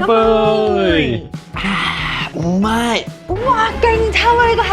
杯。唔係，哇，勁臭啊！你個口！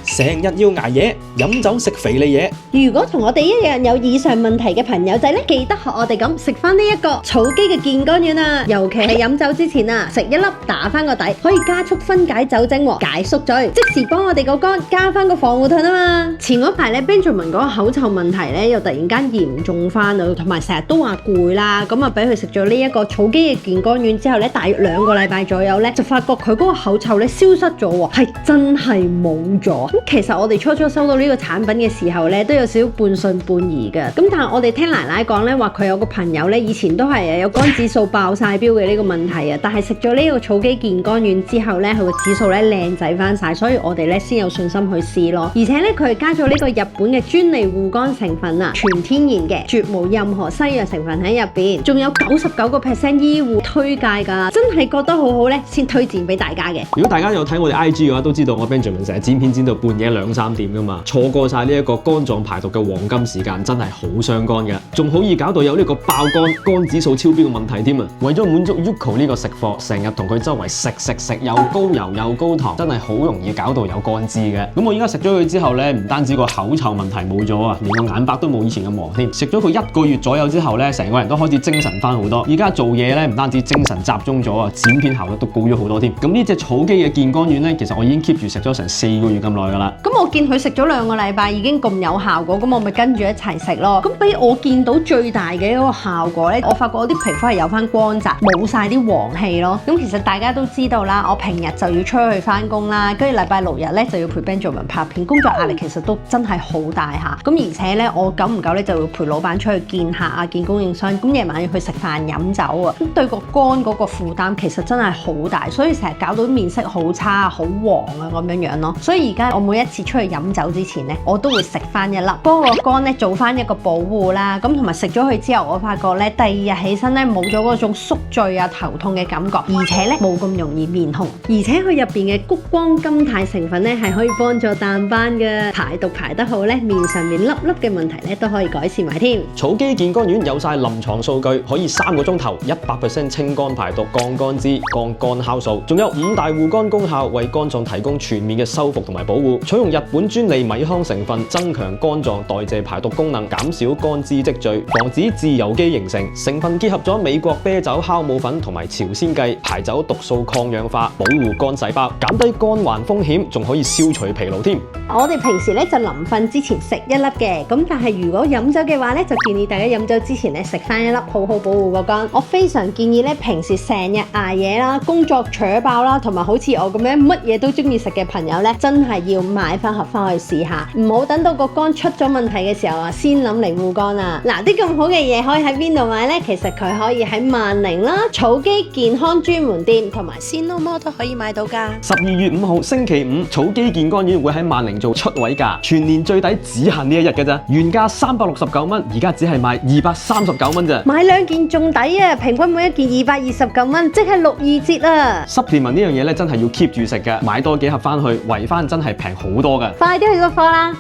成日要捱夜，飲酒食肥膩嘢。如果同我哋一樣有以上問題嘅朋友仔咧，記得學我哋咁食翻呢一個草基嘅健肝丸啊！尤其係飲酒之前啊，食一粒打翻個底，可以加速分解酒精，解宿醉，即時幫我哋個肝加翻個防護盾啊嘛！前嗰排咧 Benjamin 嗰個口臭問題咧，又突然間嚴重翻啊，同埋成日都話攰啦，咁啊俾佢食咗呢一個草基嘅健肝丸之後咧，大約2個禮拜左右咧，就發覺佢嗰個口臭咧消失咗喎，係真係冇咗。咁其實我哋初初收到呢個產品嘅時候咧，都有少少半信半疑嘅。咁但係我哋聽奶奶講咧，話佢有個朋友咧，以前都係有肝指數爆晒標嘅呢個問題啊，但係食咗呢個草基健肝丸之後咧，佢個指數咧靚仔翻晒，所以我哋咧先有信心去試咯。而且咧佢係加咗呢個日本嘅專利護肝成分啊，全天然嘅，絕無任何西藥成分喺入邊，仲有99% 醫護推介㗎，真係覺得好好咧，先推薦俾大家嘅。如果大家有睇我哋 IG 嘅話，都知道我 Benjamin 成日剪片剪到半夜2、3點噶嘛，錯過晒呢一個肝臟排毒嘅黃金時間，真係好傷肝嘅，仲好易搞到有呢個爆肝指數超標嘅問題添啊！為咗滿足 Yuko 呢個食貨，成日同佢周圍食，又高油又高糖，真係好容易搞到有肝脂嘅。咁我而家食咗佢之後咧，唔單止個口臭問題冇咗啊，連個眼白都冇以前咁黃添。食咗佢1個月左右之後咧，成個人都開始精神翻好多。而家做嘢咧，唔單止精神集中咗啊，剪片效率都高咗好多添。咁呢隻草基嘅健肝丸咧，其實我已經 keep 住食咗成4個月咁耐噶啦。咁我見佢食咗2個禮拜已經咁有效果，咁我咪跟住一齊食咯。咁俾我見到最大嘅一個效果咧，我發覺我啲皮膚係有翻光澤，冇晒啲黃氣咯。咁其實大家都知道啦，我平日就要出去翻工啦，跟住禮拜6日咧就要陪 Benjamin 拍片，工作壓力其實都真係好大下。咁而且咧，我久唔久咧就要陪老闆出去見客啊，見供應商，咁夜晚要去食飯飲酒啊，咁對個肝嗰個負擔其實真係好大，所以成日搞到面色好差、好黃啊咁樣咯。所以而家我每一次出去飲酒之前咧，我都會食翻1粒，幫個肝咧做翻一個保護啦。咁同埋食咗佢之後，我發覺咧第2日起身咧冇咗嗰種宿醉啊、頭痛嘅感覺，而且咧冇咁容易面紅，而且佢入邊嘅谷胱甘肽成分咧係可以幫助淡斑嘅，排毒排得好咧，面上面粒粒嘅問題咧都可以改善埋添。草基健肝丸有晒臨床數據，可以3個鐘頭100% 清肝排毒、降肝脂、降肝酵素，仲有5大護肝功效，為肝臟提供全面嘅修復同埋保護。採用日本專利米糠成分，增強肝臟代謝排毒功能，減少肝脂積聚，防止自由基形成。成分結合咗美國啤酒酵母粉同埋朝鮮薊，排走毒素抗氧化，保護肝細胞，減低肝患風險，仲可以消除疲勞添。我哋平時咧就臨瞓之前食1粒嘅，咁但係如果飲酒嘅話咧，就建議大家飲酒之前咧食翻1粒，好好保護個肝。我非常建議咧，平時成日捱夜啦，工作扯爆啦，同埋好似我咁樣乜嘢都中意食嘅朋友咧，真係要買翻盒翻去試下，唔好等到個肝出咗問題嘅時候啊，先諗嚟護肝啊！嗱，啲咁好嘅嘢可以喺邊度買呢？其實佢可以喺萬寧啦、草基健康專門店同埋先諾摩都可以買到㗎。12月5號星期5，草基健肝丸會喺萬寧做出位價，全年最抵只限呢1日㗎咋，原價369蚊，而家只係賣239蚊咋。買2件仲抵啊！平均每一件229蚊，即係62折啊！supplement呢樣嘢咧，真係要 keep 住食嘅，買多幾盒翻去，圍翻真係平好多㗎。快啲去個貨啦！